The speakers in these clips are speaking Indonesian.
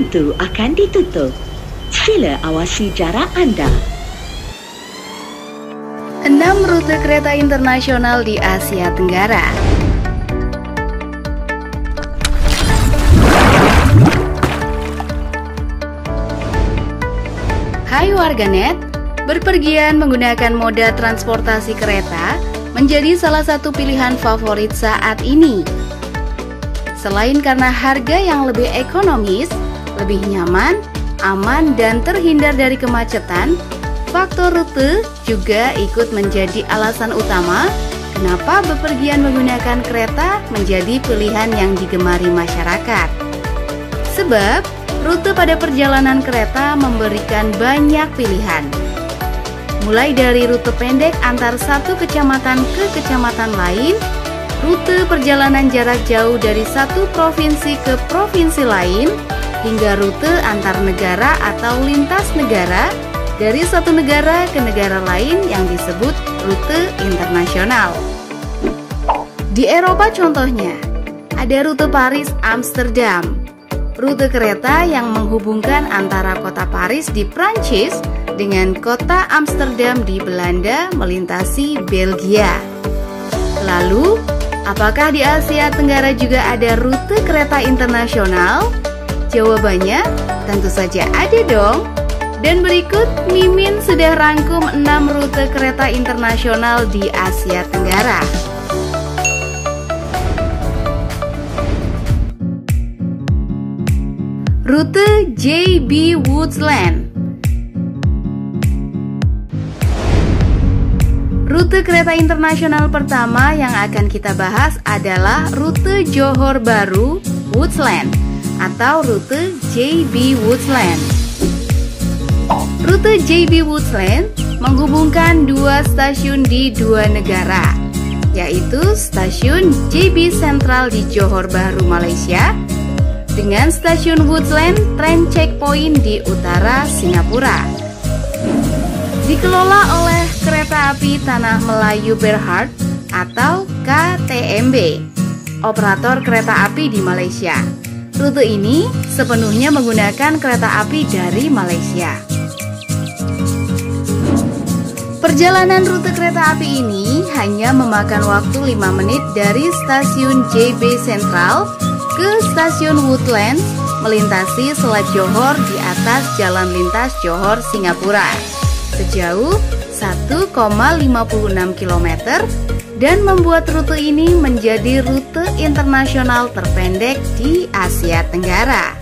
pintu akan ditutup. Sila awasi jarak anda. 6 rute kereta internasional di Asia Tenggara. Hai warganet, berpergian menggunakan moda transportasi kereta menjadi salah satu pilihan favorit saat ini. Selain karena harga yang lebih ekonomis, lebih nyaman, aman, dan terhindar dari kemacetan, faktor rute juga ikut menjadi alasan utama kenapa bepergian menggunakan kereta menjadi pilihan yang digemari masyarakat. Sebab, rute pada perjalanan kereta memberikan banyak pilihan. Mulai dari rute pendek antar satu kecamatan ke kecamatan lain, rute perjalanan jarak jauh dari satu provinsi ke provinsi lain, hingga rute antar negara atau lintas negara dari satu negara ke negara lain yang disebut rute internasional. Di Eropa contohnya, ada rute Paris-Amsterdam, rute kereta yang menghubungkan antara kota Paris di Prancis dengan kota Amsterdam di Belanda melintasi Belgia. Lalu, apakah di Asia Tenggara juga ada rute kereta internasional? Jawabannya tentu saja ada dong. Dan berikut Mimin sudah rangkum 6 rute kereta internasional di Asia Tenggara. Rute JB Woodsland. Rute kereta internasional pertama yang akan kita bahas adalah rute Johor Bahru Woodsland atau rute JB Woodsland. Rute JB Woodsland menghubungkan dua stasiun di dua negara, yaitu stasiun JB Central di Johor Bahru, Malaysia, dengan stasiun Woodsland Train Checkpoint di utara Singapura. Dikelola oleh Kereta Api Tanah Melayu Berhad atau KTMB, operator kereta api di Malaysia. Rute ini sepenuhnya menggunakan kereta api dari Malaysia. Perjalanan rute kereta api ini hanya memakan waktu 5 menit dari stasiun JB Central ke stasiun Woodlands melintasi Selat Johor di atas jalan lintas Johor Singapura sejauh 1,56 km dan membuat rute ini menjadi rute internasional terpendek di Asia Tenggara.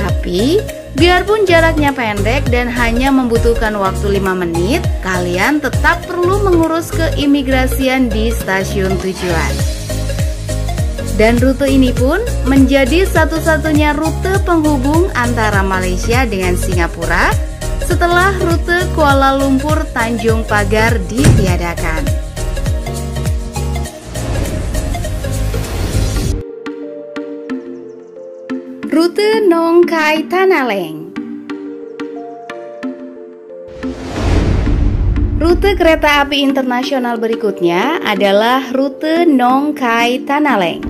Tapi, biarpun jaraknya pendek dan hanya membutuhkan waktu 5 menit, kalian tetap perlu mengurus keimigrasian di stasiun tujuan. Dan rute ini pun menjadi satu-satunya rute penghubung antara Malaysia dengan Singapura setelah rute Kuala Lumpur Tanjung Pagar ditiadakan. Rute Nong Khai Tanaleng. Rute kereta api internasional berikutnya adalah rute Nong Khai Tanaleng.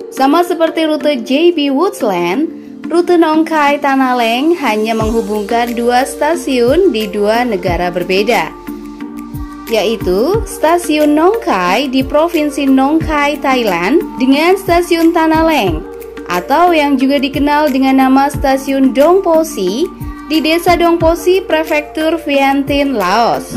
Sama seperti rute JB Woodsland, rute Nong Khai Tanaleng hanya menghubungkan dua stasiun di dua negara berbeda, yaitu stasiun Nong Khai di Provinsi Nong Khai, Thailand dengan stasiun Tanaleng, atau yang juga dikenal dengan nama stasiun Dong Posi di Desa Dong Posi, Prefektur Vientiane, Laos.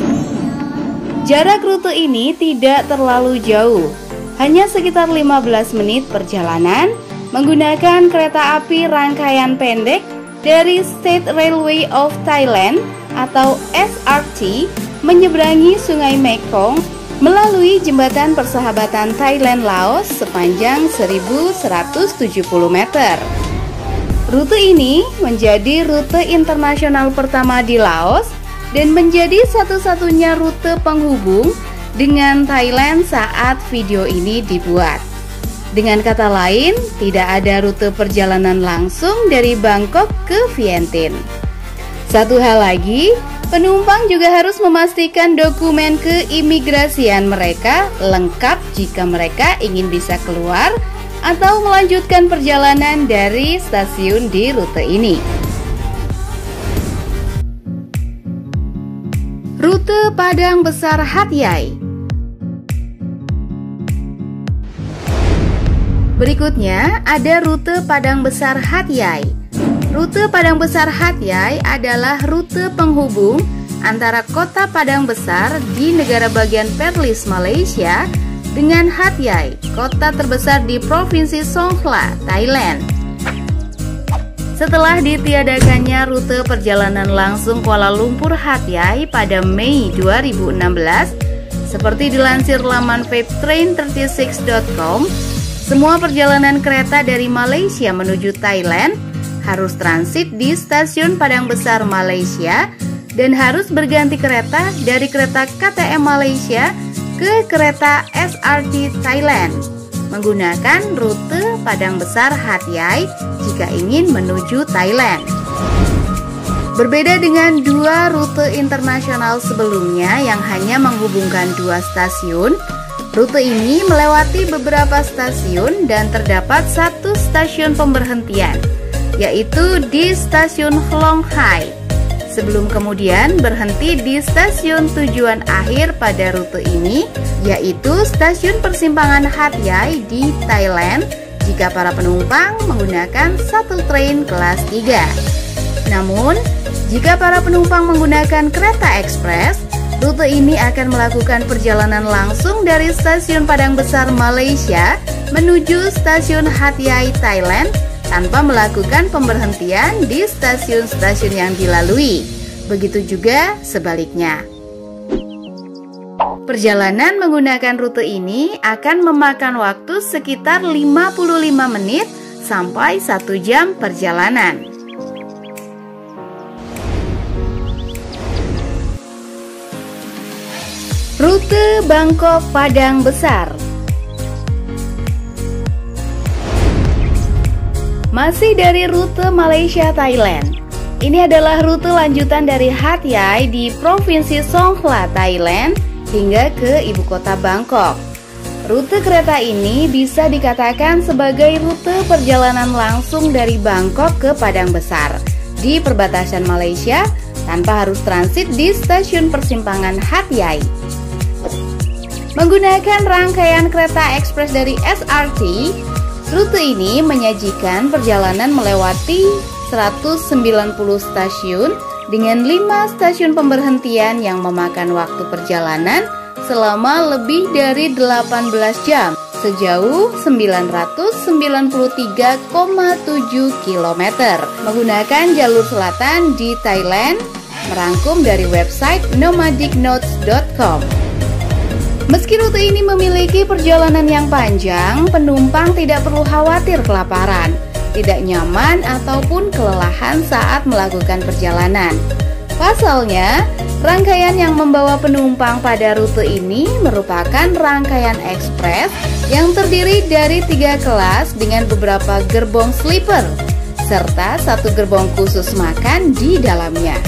Jarak rute ini tidak terlalu jauh, hanya sekitar 15 menit perjalanan menggunakan kereta api rangkaian pendek dari State Railway of Thailand atau SRT menyeberangi Sungai Mekong melalui jembatan persahabatan Thailand-Laos sepanjang 1170 meter. Rute ini menjadi rute internasional pertama di Laos dan menjadi satu-satunya rute penghubung dengan Thailand saat video ini dibuat. Dengan kata lain, tidak ada rute perjalanan langsung dari Bangkok ke Vientiane. Satu hal lagi, penumpang juga harus memastikan dokumen keimigrasian mereka lengkap jika mereka ingin bisa keluar atau melanjutkan perjalanan dari stasiun di rute ini. Rute Padang Besar Hat Yai. Berikutnya ada rute Padang Besar Hat Yai. Rute Padang Besar Hat Yai adalah rute penghubung antara kota Padang Besar di negara bagian Perlis, Malaysia dengan Hat Yai, kota terbesar di Provinsi Songkhla, Thailand. Setelah ditiadakannya rute perjalanan langsung Kuala Lumpur Hat Yai pada Mei 2016, seperti dilansir laman vapetrain36.com, semua perjalanan kereta dari Malaysia menuju Thailand harus transit di stasiun Padang Besar Malaysia dan harus berganti kereta dari kereta KTM Malaysia ke kereta SRT Thailand menggunakan rute Padang Besar Hat Yai jika ingin menuju Thailand. Berbeda dengan dua rute internasional sebelumnya yang hanya menghubungkan dua stasiun, rute ini melewati beberapa stasiun dan terdapat satu stasiun pemberhentian, yaitu di stasiun Hlong Hai, sebelum kemudian berhenti di stasiun tujuan akhir pada rute ini, yaitu stasiun persimpangan Hat Yai di Thailand jika para penumpang menggunakan shuttle train kelas 3. Namun, jika para penumpang menggunakan kereta ekspres, rute ini akan melakukan perjalanan langsung dari stasiun Padang Besar Malaysia menuju stasiun Hat Yai Thailand tanpa melakukan pemberhentian di stasiun-stasiun yang dilalui. Begitu juga sebaliknya. Perjalanan menggunakan rute ini akan memakan waktu sekitar 55 menit sampai 1 jam perjalanan. Rute Bangkok Padang Besar. Masih dari rute Malaysia Thailand. Ini adalah rute lanjutan dari Hat Yai di Provinsi Songkhla, Thailand hingga ke ibu kota Bangkok. Rute kereta ini bisa dikatakan sebagai rute perjalanan langsung dari Bangkok ke Padang Besar di perbatasan Malaysia tanpa harus transit di stasiun persimpangan Hat Yai. Menggunakan rangkaian kereta ekspres dari SRT, rute ini menyajikan perjalanan melewati 190 stasiun dengan 5 stasiun pemberhentian yang memakan waktu perjalanan selama lebih dari 18 jam sejauh 993,7 km menggunakan jalur selatan di Thailand, merangkum dari website nomadicnotes.com. Meski rute ini memiliki perjalanan yang panjang, penumpang tidak perlu khawatir kelaparan, tidak nyaman ataupun kelelahan saat melakukan perjalanan. Pasalnya, rangkaian yang membawa penumpang pada rute ini merupakan rangkaian ekspres yang terdiri dari 3 kelas dengan beberapa gerbong sleeper, serta 1 gerbong khusus makan di dalamnya.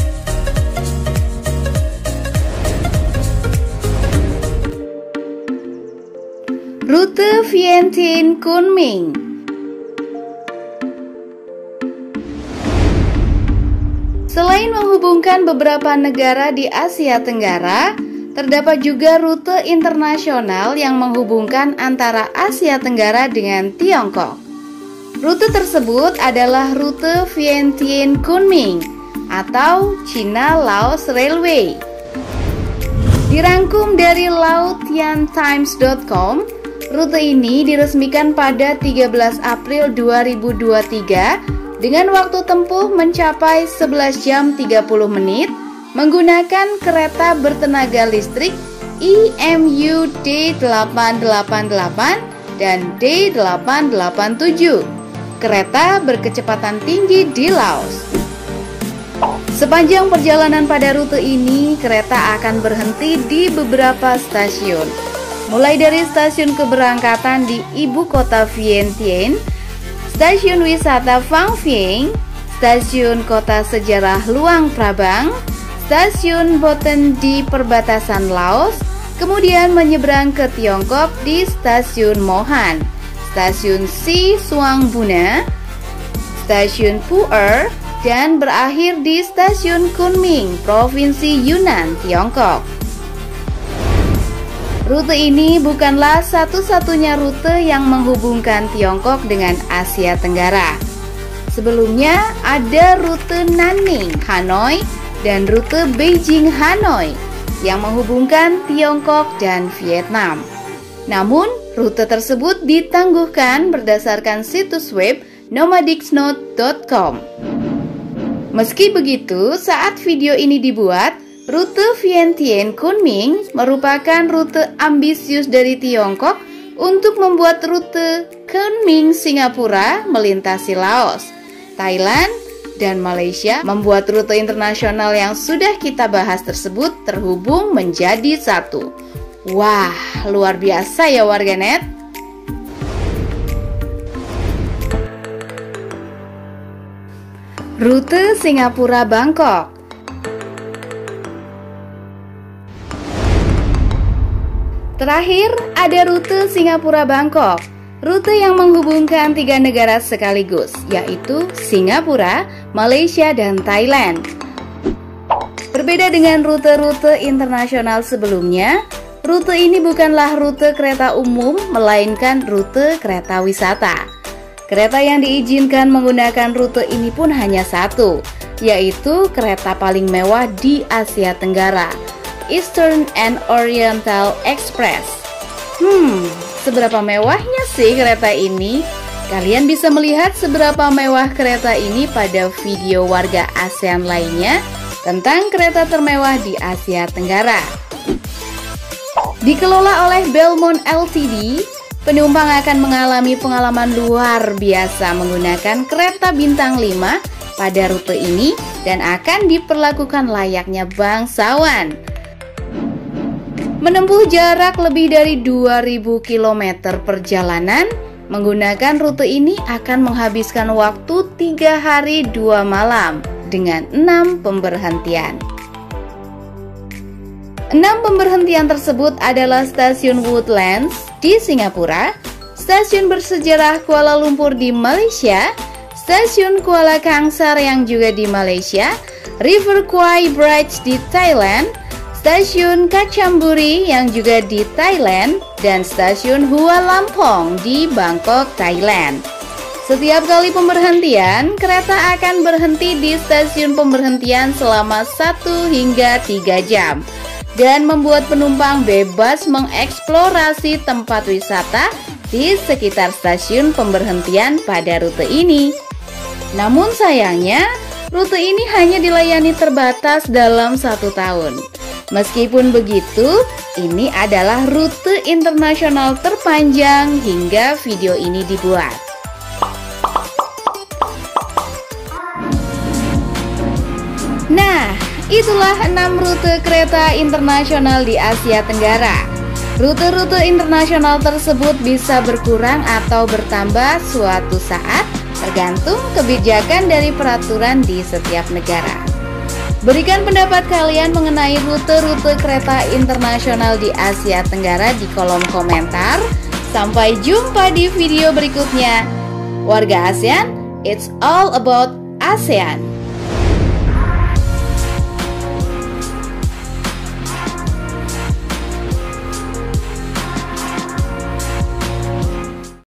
Rute Vientiane Kunming. Selain menghubungkan beberapa negara di Asia Tenggara, terdapat juga rute internasional yang menghubungkan antara Asia Tenggara dengan Tiongkok. Rute tersebut adalah rute Vientiane Kunming atau China-Laos Railway. Dirangkum dari laotiantimes.com, rute ini diresmikan pada 13 April 2023 dengan waktu tempuh mencapai 11 jam 30 menit menggunakan kereta bertenaga listrik IMU D888 dan D887, kereta berkecepatan tinggi di Laos. Sepanjang perjalanan pada rute ini, kereta akan berhenti di beberapa stasiun, mulai dari stasiun keberangkatan di ibu kota Vientiane, stasiun wisata Phang Vieng, stasiun kota sejarah Luang Prabang, stasiun Boten di perbatasan Laos, kemudian menyeberang ke Tiongkok di stasiun Mohan, Stasiun Xishuangbunan, Stasiun Pu'er, dan berakhir di Stasiun Kunming, Provinsi Yunnan, Tiongkok. Rute ini bukanlah satu-satunya rute yang menghubungkan Tiongkok dengan Asia Tenggara. Sebelumnya ada rute Nanning, Hanoi, dan rute Beijing, Hanoi yang menghubungkan Tiongkok dan Vietnam. Namun, rute tersebut ditangguhkan berdasarkan situs web nomadicsnote.com. Meski begitu, saat video ini dibuat, rute Vientiane Kunming merupakan rute ambisius dari Tiongkok untuk membuat rute Kunming Singapura melintasi Laos, Thailand, dan Malaysia, membuat rute internasional yang sudah kita bahas tersebut terhubung menjadi satu. Wah, luar biasa ya warganet. Rute Singapura-Bangkok. Terakhir, ada rute Singapura-Bangkok, rute yang menghubungkan 3 negara sekaligus, yaitu Singapura, Malaysia, dan Thailand. Berbeda dengan rute-rute internasional sebelumnya, rute ini bukanlah rute kereta umum, melainkan rute kereta wisata. Kereta yang diizinkan menggunakan rute ini pun hanya satu, yaitu kereta paling mewah di Asia Tenggara, Eastern and Oriental Express. Seberapa mewahnya sih kereta ini? Kalian bisa melihat seberapa mewah kereta ini pada video warga ASEAN lainnya tentang kereta termewah di Asia Tenggara. Dikelola oleh Belmont Ltd, penumpang akan mengalami pengalaman luar biasa menggunakan kereta bintang 5 pada rute ini dan akan diperlakukan layaknya bangsawan. Menempuh jarak lebih dari 2000 km perjalanan, menggunakan rute ini akan menghabiskan waktu 3 hari 2 malam dengan 6 pemberhentian. 6 pemberhentian tersebut adalah Stasiun Woodlands di Singapura, Stasiun Bersejarah Kuala Lumpur di Malaysia, Stasiun Kuala Kangsar yang juga di Malaysia, River Kwai Bridge di Thailand, Stasiun Kachanburi yang juga di Thailand, dan Stasiun Hua Lamphong di Bangkok, Thailand. Setiap kali pemberhentian, kereta akan berhenti di stasiun pemberhentian selama 1 hingga 3 jam dan membuat penumpang bebas mengeksplorasi tempat wisata di sekitar stasiun pemberhentian pada rute ini. Namun sayangnya, rute ini hanya dilayani terbatas dalam 1 tahun. Meskipun begitu, ini adalah rute internasional terpanjang hingga video ini dibuat. Nah, itulah 6 rute kereta internasional di Asia Tenggara. Rute-rute internasional tersebut bisa berkurang atau bertambah suatu saat, tergantung kebijakan dari peraturan di setiap negara. Berikan pendapat kalian mengenai rute-rute kereta internasional di Asia Tenggara di kolom komentar. Sampai jumpa di video berikutnya. Warga ASEAN, it's all about ASEAN.